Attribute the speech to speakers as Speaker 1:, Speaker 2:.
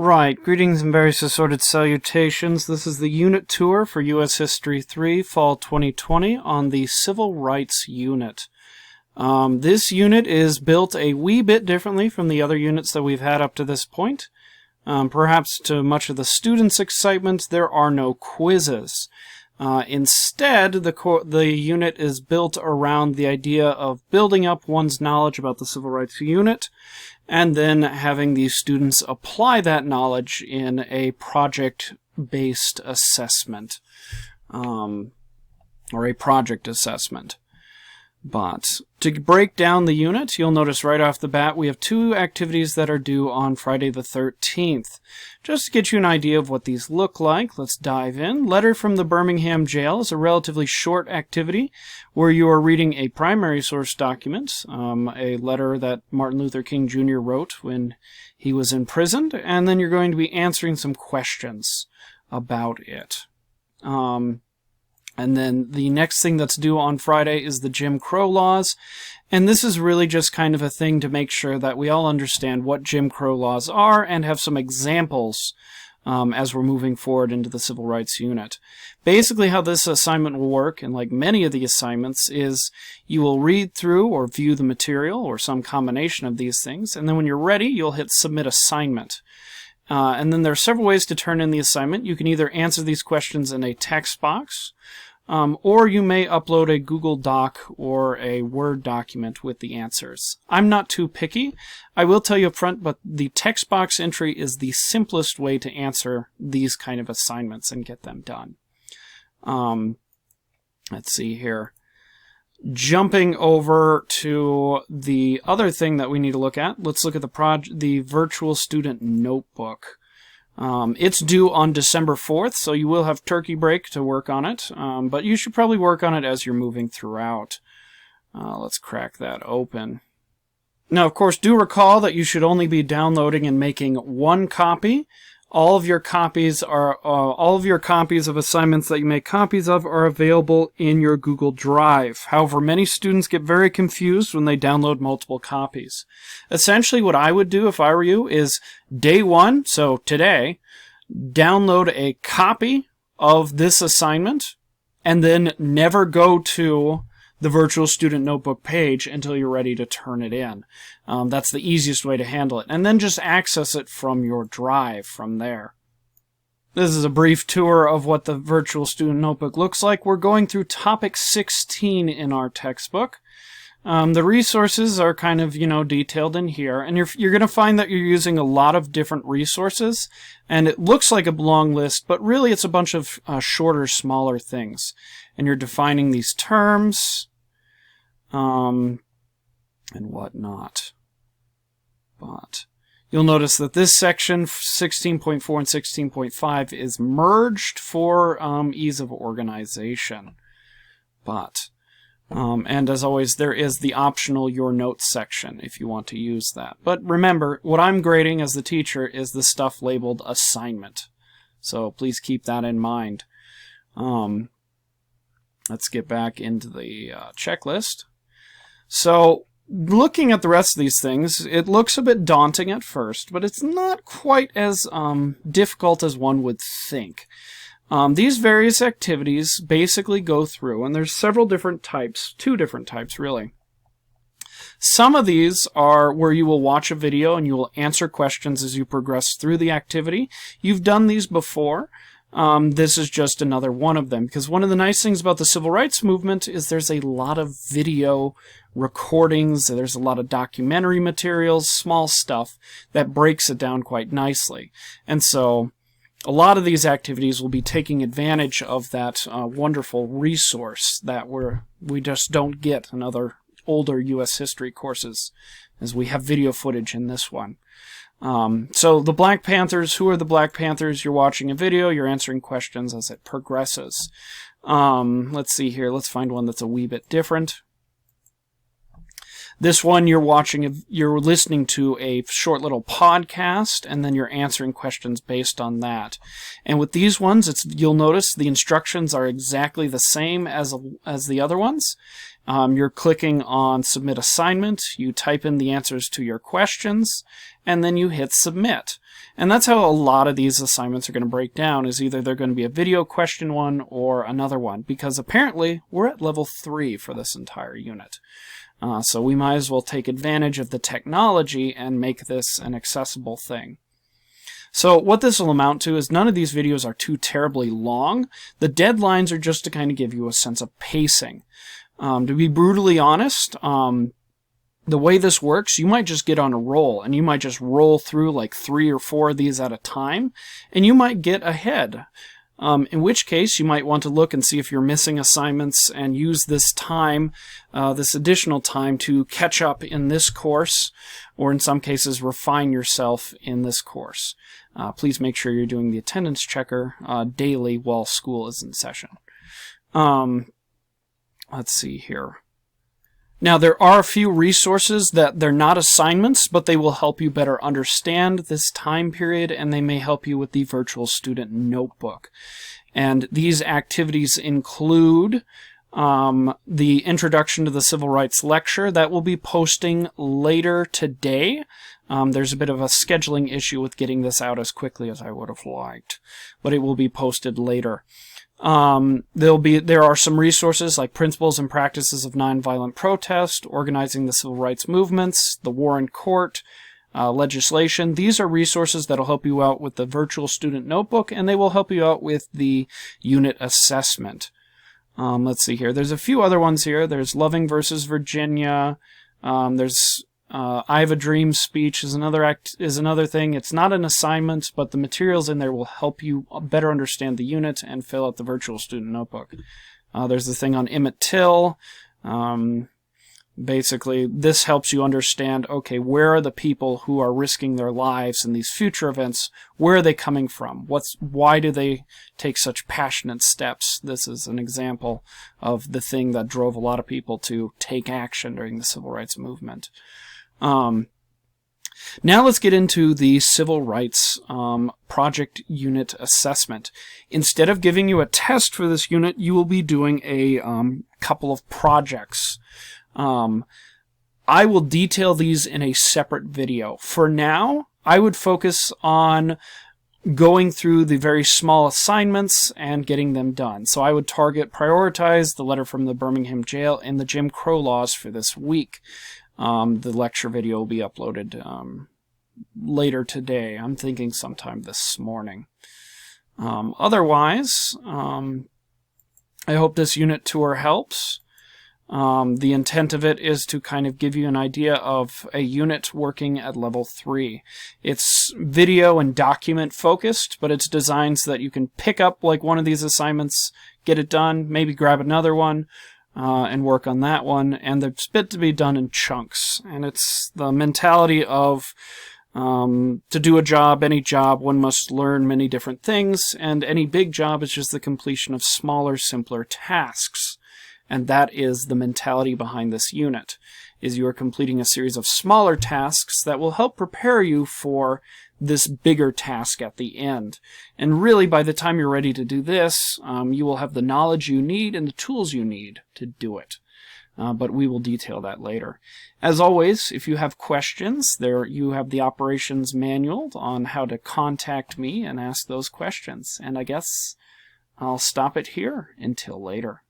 Speaker 1: Right, greetings and various assorted salutations. This is the unit tour for U.S. History 3, Fall 2020 on the Civil Rights Unit. This unit is built a wee bit differently from the other units that we've had up to this point. Perhaps to much of the students' excitement, there are no quizzes. Instead, the unit is built around the idea of building up one's knowledge about the Civil Rights Unit, and then having the students apply that knowledge in a project-based assessment, or a project assessment. But to break down the unit, you'll notice right off the bat we have two activities that are due on Friday the 13th. Just to get you an idea of what these look like, let's dive in. Letter from the Birmingham Jail is a relatively short activity where you are reading a primary source document, a letter that Martin Luther King Jr. wrote when he was imprisoned, and then you're going to be answering some questions about it. And then the next thing that's due on Friday is the Jim Crow laws. And this is really just kind of a thing to make sure that we all understand what Jim Crow laws are and have some examples as we're moving forward into the Civil Rights Unit. Basically how this assignment will work, and like many of the assignments, is you will read through or view the material or some combination of these things, and then when you're ready, you'll hit Submit Assignment. And then there are several ways to turn in the assignment. You can either answer these questions in a text box, or you may upload a Google Doc or a Word document with the answers. I'm not too picky. I will tell you up front, but the text box entry is the simplest way to answer these kind of assignments and get them done. Let's see here. Jumping over to the other thing that we need to look at, let's look at the Virtual Student Notebook. It's due on December 4th, so you will have turkey break to work on it, but you should probably work on it as you're moving throughout. Let's crack that open. Now, of course, do recall that you should only be downloading and making one copy. All of your copies of assignments that you make copies of are available in your Google Drive. However, many students get very confused when they download multiple copies. Essentially, what I would do if I were you is day one, so today, download a copy of this assignment and then never go to the Virtual Student Notebook page until you're ready to turn it in. That's the easiest way to handle it. And then just access it from your drive from there. This is a brief tour of what the Virtual Student Notebook looks like. We're going through topic 16 in our textbook. The resources are kind of, detailed in here. And you're going to find that you're using a lot of different resources. And it looks like a long list, but really it's a bunch of shorter, smaller things. And you're defining these terms and whatnot. But you'll notice that this section, 16.4 and 16.5, is merged for ease of organization. But, and as always, there is the optional Your Notes section if you want to use that. But remember, what I'm grading as the teacher is the stuff labeled assignment. So please keep that in mind. Let's get back into the checklist. So, looking at the rest of these things, it looks a bit daunting at first, but it's not quite as difficult as one would think. These various activities basically go through, and there's several different types, two different types really. Some of these are where you will watch a video and you will answer questions as you progress through the activity. You've done these before. This is just another one of them, because one of the nice things about the Civil Rights Movement is there's a lot of video recordings, there's a lot of documentary materials, small stuff that breaks it down quite nicely. And so a lot of these activities will be taking advantage of that wonderful resource that we just don't get in other older U.S. history courses, as we have video footage in this one. So the Black Panthers, who are the Black Panthers? You're watching a video, you're answering questions as it progresses. Let's see here, let's find one that's a wee bit different. This one you're listening to a short little podcast, and then you're answering questions based on that. And with these ones, you'll notice the instructions are exactly the same as the other ones. You're clicking on Submit Assignment, you type in the answers to your questions, and then you hit Submit. And that's how a lot of these assignments are going to break down, is either they're going to be a video question one or another one, because apparently we're at level 3 for this entire unit. So we might as well take advantage of the technology and make this an accessible thing. So what this will amount to is none of these videos are too terribly long. The deadlines are just to kind of give you a sense of pacing. To be brutally honest, the way this works, you might just get on a roll, and you might just roll through like 3 or 4 of these at a time, and you might get ahead. In which case, you might want to look and see if you're missing assignments and use this time, this additional time, to catch up in this course, or in some cases, refine yourself in this course. Please make sure you're doing the attendance checker daily while school is in session. Let's see here. Now, there are a few resources that they're not assignments, but they will help you better understand this time period, and they may help you with the virtual student notebook. And these activities include the Introduction to the Civil Rights lecture that will be posting later today. There's a bit of a scheduling issue with getting this out as quickly as I would have liked, but it will be posted later. There are some resources like Principles and Practices of Nonviolent Protest, Organizing the Civil Rights Movements, the War in Court, legislation. These are resources that will help you out with the virtual student notebook, and they will help you out with the unit assessment. Let's see here. There's a few other ones here. There's Loving versus Virginia. There's I Have a Dream speech is another thing. It's not an assignment, but the materials in there will help you better understand the unit and fill out the virtual student notebook. There's the thing on Emmett Till. Basically, this helps you understand, okay, where are the people who are risking their lives in these future events? Where are they coming from? Why do they take such passionate steps? This is an example of the thing that drove a lot of people to take action during the civil rights movement. Now let's get into the Civil Rights Project Unit Assessment. Instead of giving you a test for this unit, you will be doing a couple of projects. I will detail these in a separate video. For now, I would focus on going through the very small assignments and getting them done. So I would prioritize the letter from the Birmingham Jail and the Jim Crow laws for this week. The lecture video will be uploaded later today. I'm thinking sometime this morning. Otherwise, I hope this unit tour helps. The intent of it is to kind of give you an idea of a unit working at level 3. It's video and document focused, but it's designed so that you can pick up like one of these assignments, get it done, maybe grab another one, and work on that one, and it's bit to be done in chunks. And it's the mentality of to do a job, any job, one must learn many different things, and any big job is just the completion of smaller, simpler tasks. And that is the mentality behind this unit, is you are completing a series of smaller tasks that will help prepare you for this bigger task at the end. And really, by the time you're ready to do this, you will have the knowledge you need and the tools you need to do it. But we will detail that later. As always, if you have questions, you have the operations manual on how to contact me and ask those questions. And I guess I'll stop it here until later.